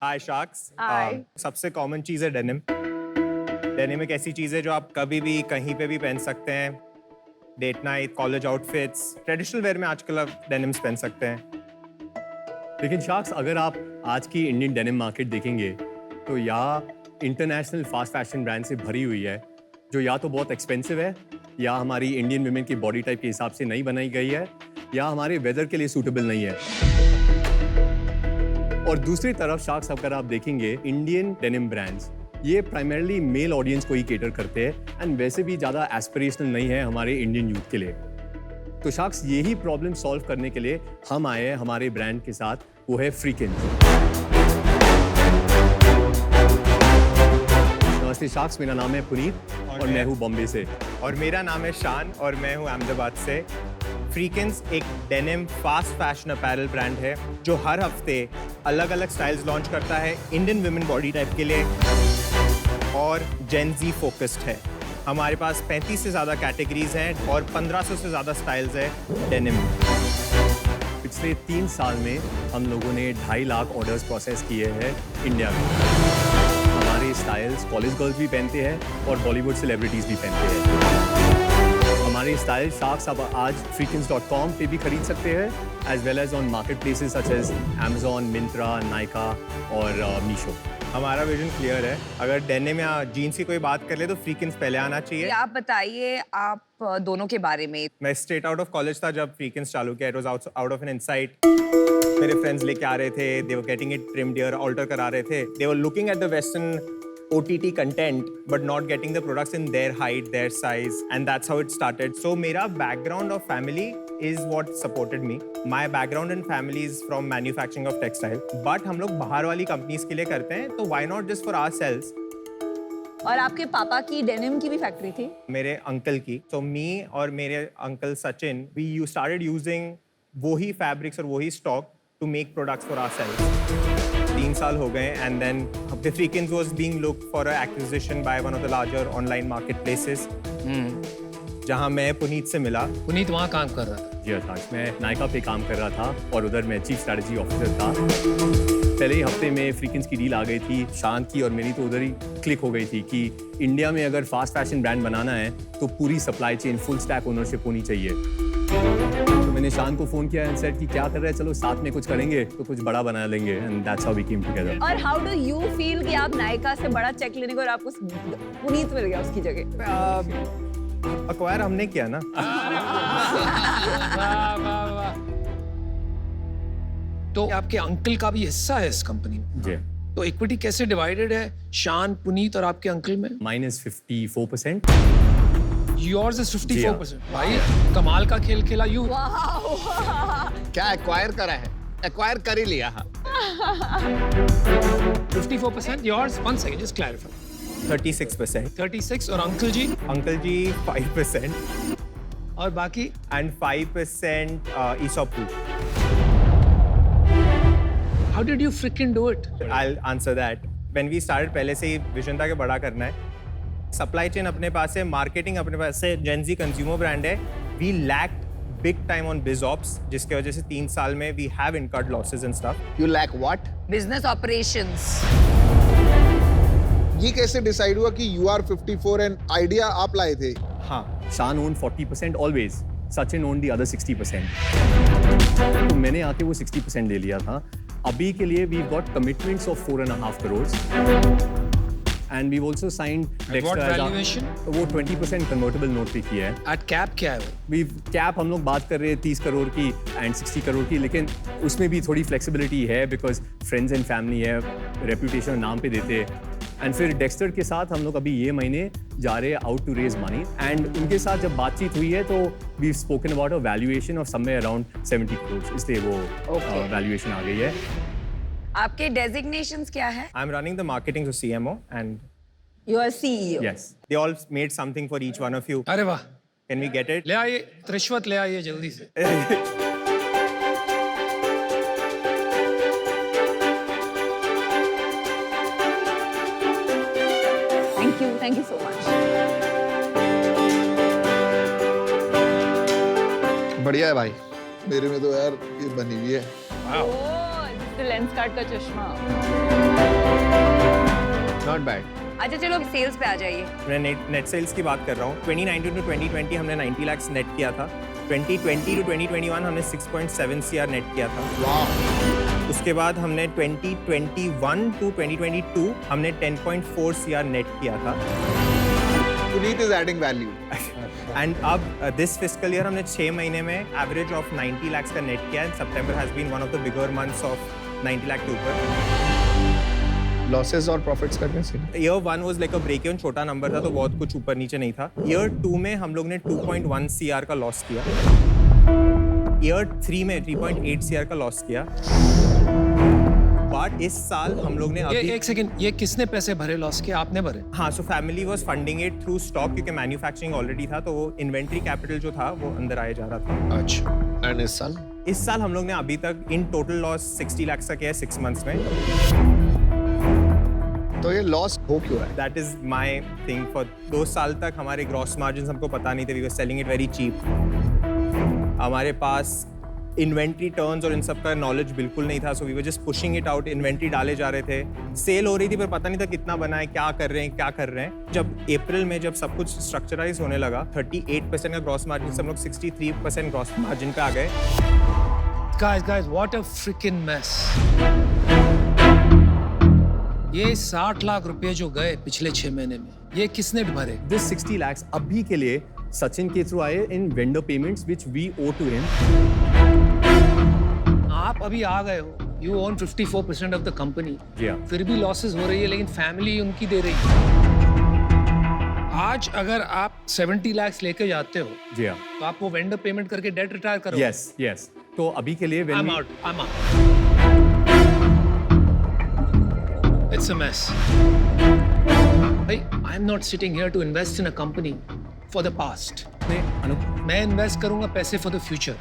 हाय sharks. Hi. सबसे common चीज़ है denim. Denim एक ऐसी चीज़ है जो आप कभी भी कहीं पे भी पहन सकते हैं। Date night, college outfits, traditional wear में आजकल आप डेनिम्स पहन सकते हैं। लेकिन शार्क्स, अगर आप आज की इंडियन डेनिम मार्केट देखेंगे तो या इंटरनेशनल फास्ट फैशन ब्रांड से भरी हुई है, जो या तो बहुत एक्सपेंसिव है, या हमारी इंडियन वुमेन की बॉडी टाइप के हिसाब से नहीं बनाई गई है, या हमारे वेदर के लिए सूटेबल नहीं है। और दूसरी तरफ शार्क्स, अगर आप देखेंगे इंडियन डेनिम ब्रांड्स, ये प्राइमरली मेल ऑडियंस को ही केटर करते हैं एंड वैसे भी ज़्यादा एस्पिरेशनल नहीं है हमारे इंडियन यूथ के लिए। तो शार्क्स, यही प्रॉब्लम सॉल्व करने के लिए हम आए हैं हमारे ब्रांड के साथ, वो है फ्रीकिंस। नमस्ते शार्क्स, मेरा नाम है पुनीत और मैं हूँ बॉम्बे से। और मेरा नाम है शान और मैं हूँ अहमदाबाद से। फ्रीकिंस एक denim fast fashion apparel brand है जो हर हफ्ते अलग अलग स्टाइल्स लॉन्च करता है इंडियन वुमेन बॉडी टाइप के लिए और जेन ज़ी फोकस्ड है। हमारे पास 35 से ज़्यादा कैटेगरीज हैं और 1500 से ज़्यादा स्टाइल्स हैं डेनिम। पिछले 3 साल में हम लोगों ने 2.5 लाख ऑर्डर्स प्रोसेस किए हैं इंडिया में। हमारे स्टाइल्स कॉलेज गर्ल्स भी पहनते हैं और बॉलीवुड सेलिब्रिटीज़ भी पहनते हैं। हमारे स्टाइल शार्क्स आप आज freakins.com पे भी खरीद सकते हैं, as well as on market places such as Amazon, Myntra, Nykaa और मीशो। हमारा विजन क्लियर है। अगर डेनिम या जीन्स की कोई बात कर ले तो फ्रीकिंस पहले आना चाहिए। आप बताइए आप दोनों के बारे में। मैं स्ट्रेट आउट ऑफ कॉलेज था जब फ्रीकिंस चालू किया। It was out of an insight. मेरे फ्रेंड्स लेके आ रहे थे, they were getting it trimmed here, alter करा रहे थे। They were looking at the western OTT content but not getting the products in their height, their size, and that's how it started. So मेरा background of family is what supported me. My background and family is from manufacturing of textile. But हम लोग बाहर वाली companies के लिए करते हैं, तो why not just for ourselves? और आपके पापा की डेनिम की भी फैक्ट्री थी? मेरे अंकल की। So me और मेरे uncle Sachin, we started using वही fabrics और वही stock to make products for ourselves. 3 साल हो गए and then the Freakins was being looked for an acquisition by one of the larger online marketplaces. जहाँ मैं पुनीत से मिला। पुनीत वहाँ काम कर रहा था? जी हाँ, मैं नाइका पे काम कर रहा था और उधर मैं चीफ स्ट्रैटेजी ऑफिसर था। पहले ही हफ्ते में फ्रीकिंस की डील आ गई थी। शान की और मेरी तो उधर ही क्लिक हो गई थी कि इंडिया में अगर फास्ट फैशन ब्रांड बनाना है तो पूरी supply chain full stack ownership होनी चाहिए। तो मैंने शान को फोन किया एंड सेड कि क्या कर रहे हैं, चलो साथ में कुछ करेंगे तो कुछ बड़ा बना लेंगे, and that's how we came together. और हाउ डू यू फील कि आप नायका से बड़ा चेक लेने को और आपको पुनीत मिल गया उसकी जगह? अक्वायर हमने किया ना। वाह वाह वाह। तो आपके अंकल का भी हिस्सा है इस कंपनी में? जी। तो इक्विटी कैसे डिवाइडेड है शान, पुनीत और आपके अंकल में? -54%। Yours is 54%। भाई कमाल का खेल खेला यू। क्या एक्वायर करा है? एक्वायर कर ही लिया। 54% योर्स। 1 second, just clarify. 36%। 36 और अंकल जी? अंकल जी 5% और बाकी? and 5% ESOP too. How did you freaking do it? I'll answer that. When we started, पहले से ही विजन था कि बड़ा करना है। सप्लाई चेन अपने पास है, मार्केटिंग अपने पास है, जेन ज़ी कंज्यूमर ब्रांड है। We lacked big time on biz ops, जिसके वजह से 3 साल में we have incurred losses and stuff. You lack what? Business operations. ये कैसे डिसाइड हुआ कि यू आर 54 एंड आइडिया आप लाए थे? हाँ, शान own 40% always, Sachin own the other 60%। तो मैंने आके वो 60% ले लिया था। अभी के लिए we got commitments of 4.5 crore and we've also signed Dexter what as valuation? वो 20% कन्वर्टेबल नोट पे किया है। At cap क्या है वो? वी कैप हम लोग बात कर रहे हैं 30 करोड़ की एंड 60 करोड़ की, लेकिन उसमें भी थोड़ी फ्लेक्सिबिलिटी है बिकॉज फ्रेंड्स एंड फैमिली है, रेपुटेशन नाम पे देते हैं। एंड फिर डेक्स्टर के साथ हम लोग अभी ये महीने जा रहे हैं out to raise money, and उनके साथ जब बातचीत हुई है तो we spoken about a valuation of somewhere around 70 crore, इसलिए वो वैल्यूएशन आ गई है। आपके डेजिग्नेशंस क्या है? I'm running the marketing for CMO and you are CEO. Yes. they all made something for each one of you. अरे वाह, Can we get it? ले आइए रिश्वत, ले आइए जल्दी से। Thank you so much. बढ़िया है भाई। मेरे में तो यार ये बनी हुई है। Oh, this मस्त लेंस कार्ड का चश्मा। Not bad. अच्छा चलो सेल्स पे आ जाइए। मैं नेट सेल्स की बात कर रहा हूँ। 2019 टू 2020 हमने 90 लाख नेट किया था। 2020 टू 2021 हमने 6.7 CR नेट किया था। उसके बाद हमने 2021 टू 2022 हमने 10.4 CR नेट किया था। Puneet is adding value. And अब दिस फिस्कल ईयर हमने 6 महीने में एवरेज ऑफ 90 लाख का नेट किया है। September has been one of the bigger months of 90 lakh के ऊपर। Losses और profits करने से year 1 was like a break even, छोटा नंबर था तो बहुत कुछ ऊपर नीचे नहीं था। ईयर 2 में हम लोग ने 2.1 CR का लॉस किया। ईयर 3 में 3.8 CR का लॉस किया। बट इस साल हम लोग ने ये अभी एक सेकंड, ये किसने पैसे भरे लॉस के? आपने भरे? हाँ, so family was funding it through stock, क्योंकि मैन्युफैक्चरिंग ऑलरेडी था तो वो इन्वेंट्री कैपिटल जो था वो अंदर आया जा रहा था। अच्छा एंड इस साल इस साल हम लोग ने अभी तक इन टोटल लॉस 60 लाख का किया है 6 मंथ्स में। तो ये लॉस हो क्यों रहा है? That is my thing. For 2 साल तक हमारे ग्रॉस मार्जिन हमको पता नहीं थे, we were selling it very cheap. हमारे पास इन्वेंट्री टर्न्स और इन सब का नॉलेज बिल्कुल नहीं था, so we were just pushing it out. Inventory डाले जा रहे थे, सेल हो रही थी पर पता नहीं था कितना बना है, क्या कर रहे हैं। जब अप्रैल में जब सब कुछ स्ट्रक्चराइज होने लगा, 38% का ग्रॉस मार्जिन से हम लोग 63% ग्रॉस मार्जिन पे आ गए। Guys, what a freaking mess. ये 60 लाख रुपए जो गए पिछले 6 महीने में, ये किसने भरे? This 60 lakhs अभी के लिए सचिन के थ्रू आए in vendor payments which we owe to him. आप अभी आ गए हो, you own 54% of the company. जी हाँ। फिर भी लॉसेस हो रही है, लेकिन फैमिली उनकी दे रही है। आज अगर आप 70 लाख लेके जाते हो, जी हाँ। तो आप वो वेंडर पेमेंट करके डेट रिटायर करो। Yes. तो अभी के लिए when I'm we- out. It's a mess. I'm not sitting here to invest in a company for the past. मैं इन्वेस्ट करूंगा पैसे for the future.